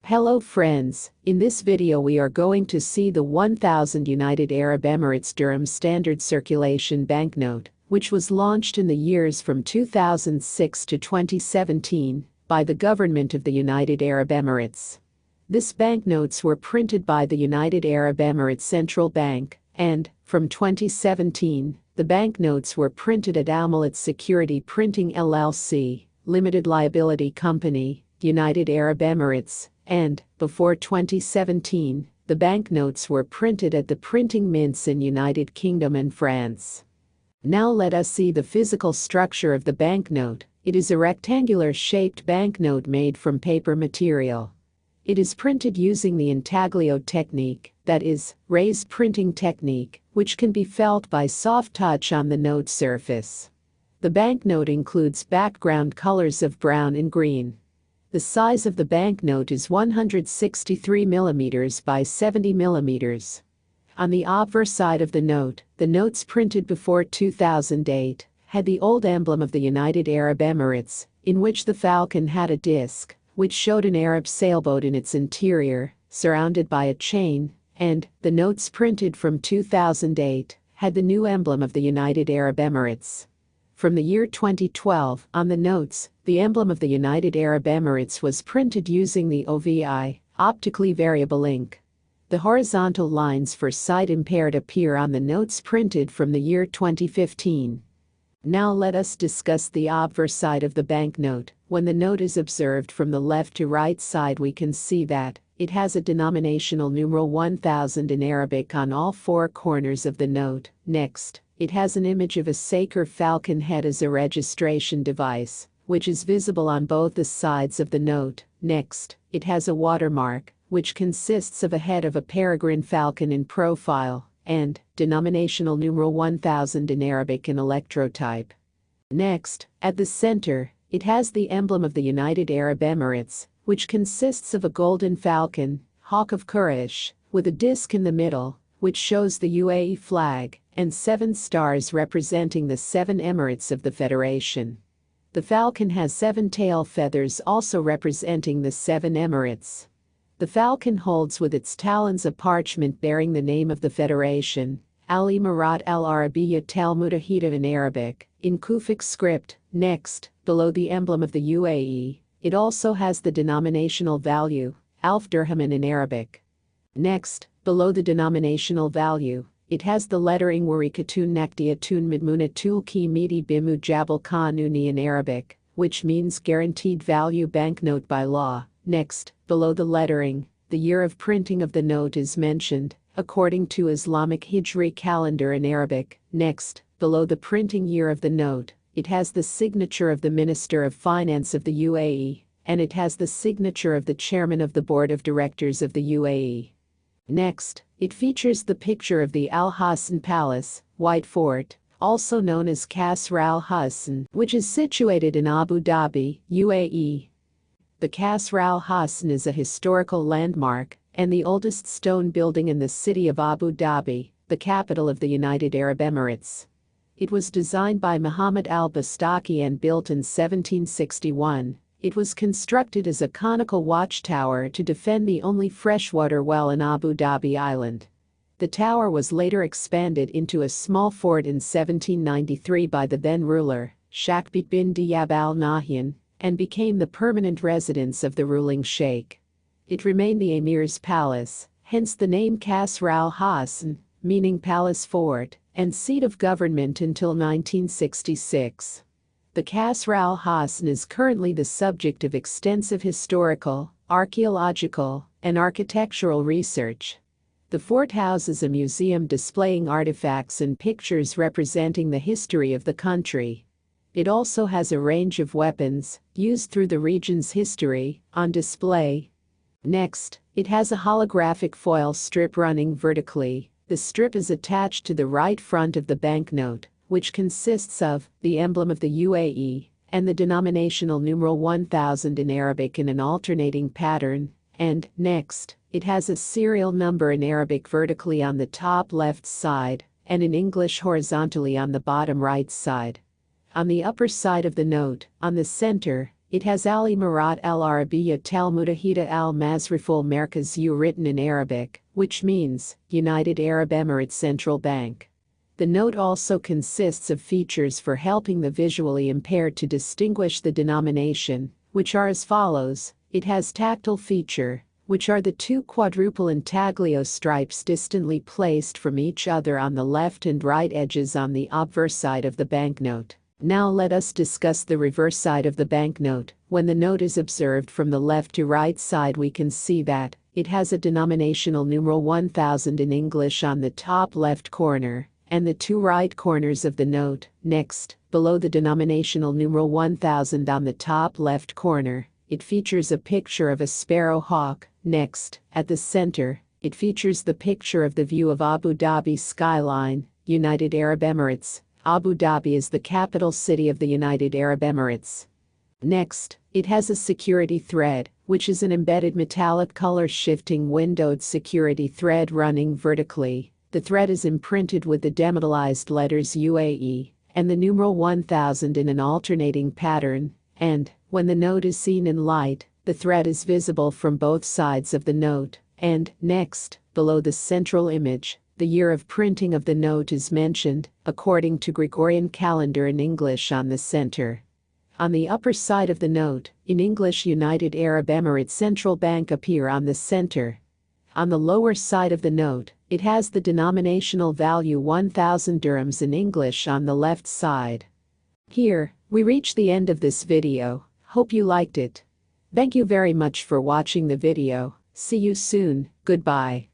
Hello friends, in this video we are going to see the 1000 United Arab Emirates Dirham Standard Circulation Banknote, which was launched in the years from 2006 to 2017 by the government of the United Arab Emirates. These banknotes were printed by the United Arab Emirates Central Bank, and, from 2017, the banknotes were printed at Emirates Security Printing LLC, Limited Liability Company, United Arab Emirates, and, before 2017, the banknotes were printed at the printing mints in United Kingdom and France. Now let us see the physical structure of the banknote. It is a rectangular-shaped banknote made from paper material. It is printed using the intaglio technique, that is, raised printing technique, which can be felt by soft touch on the note surface. The banknote includes background colors of brown and green. The size of the banknote is 163 mm by 70 mm. On the obverse side of the notes printed before 2008 had the old emblem of the United Arab Emirates, in which the falcon had a disc, which showed an Arab sailboat in its interior, surrounded by a chain, and the notes printed from 2008 had the new emblem of the United Arab Emirates. From the year 2012, on the notes, the emblem of the United Arab Emirates was printed using the OVI, optically variable ink. The horizontal lines for sight impaired appear on the notes printed from the year 2015. Now let us discuss the obverse side of the banknote. When the note is observed from the left to right side, we can see that it has a denominational numeral 1000 in Arabic on all four corners of the note. Next, it has an image of a saker falcon head as a registration device, which is visible on both the sides of the note. Next, it has a watermark, which consists of a head of a peregrine falcon in profile, and denominational numeral 1000 in Arabic in electrotype. Next, at the center, it has the emblem of the United Arab Emirates, which consists of a golden falcon, hawk of Quraysh, with a disc in the middle, which shows the UAE flag, and 7 stars representing the 7 Emirates of the Federation. The falcon has 7 tail feathers also representing the 7 Emirates. The falcon holds with its talons a parchment bearing the name of the Federation, Al-Imarat al-Arabiyyat al-Mutahida in Arabic, in Kufic script. Next, below the emblem of the UAE, it also has the denominational value, Alf Dirhaman in Arabic. Next, below the denominational value, it has the lettering Warikatun Nakdiatun Midmunatul Ki Midi Bimu Jabal Kanuni in Arabic, which means guaranteed value banknote by law. Next, below the lettering, the year of printing of the note is mentioned, according to Islamic Hijri calendar in Arabic. Next, below the printing year of the note, it has the signature of the Minister of Finance of the UAE, and it has the signature of the Chairman of the Board of Directors of the UAE. Next, it features the picture of the Al Hassan Palace, White Fort, also known as Qasr Al Hassan, which is situated in Abu Dhabi, UAE. The Qasr Al Hassan is a historical landmark and the oldest stone building in the city of Abu Dhabi, the capital of the United Arab Emirates. It was designed by Muhammad al-Bastaki and built in 1761. It was constructed as a conical watchtower to defend the only freshwater well in Abu Dhabi Island. The tower was later expanded into a small fort in 1793 by the then ruler, Shakbit bin Diyab al-Nahyan, and became the permanent residence of the ruling sheikh. It remained the emir's palace, hence the name Qasr Al Hassan, meaning palace fort, and seat of government until 1966. The Qasr Al Hassan is currently the subject of extensive historical, archaeological, and architectural research. The fort houses a museum displaying artifacts and pictures representing the history of the country. It also has a range of weapons, used through the region's history, on display. Next, it has a holographic foil strip running vertically. The strip is attached to the right front of the banknote, which consists of the emblem of the UAE and the denominational numeral 1000 in Arabic in an alternating pattern, and, next, it has a serial number in Arabic vertically on the top left side and in English horizontally on the bottom right side. On the upper side of the note, on the center, it has Al Emirat Al Arabiya Tal Mutahida Al Masriful Merkaz U written in Arabic, which means United Arab Emirates Central Bank. The note also consists of features for helping the visually impaired to distinguish the denomination, which are as follows. It has tactile feature, which are the two quadruple intaglio stripes distantly placed from each other on the left and right edges on the obverse side of the banknote. Now let us discuss the reverse side of the banknote. When the note is observed from the left to right side, we can see that it has a denominational numeral 1000 in English on the top left corner and the two right corners of the note. Next, below the denominational numeral 1000 on the top left corner, it features a picture of a sparrow hawk. Next, at the center, it features the picture of the view of Abu Dhabi skyline, United Arab Emirates. Abu Dhabi is the capital city of the United Arab Emirates. Next, it has a security thread, which is an embedded metallic color shifting windowed security thread running vertically. The thread is imprinted with the demetallized letters UAE and the numeral 1000 in an alternating pattern, and when the note is seen in light, the thread is visible from both sides of the note. And next, below the central image, the year of printing of the note is mentioned, according to Gregorian calendar in English on the center. On the upper side of the note, in English United Arab Emirates Central Bank appear on the center. On the lower side of the note, it has the denominational value 1000 dirhams in English on the left side. Here, we reach the end of this video. Hope you liked it. Thank you very much for watching the video. See you soon. Goodbye.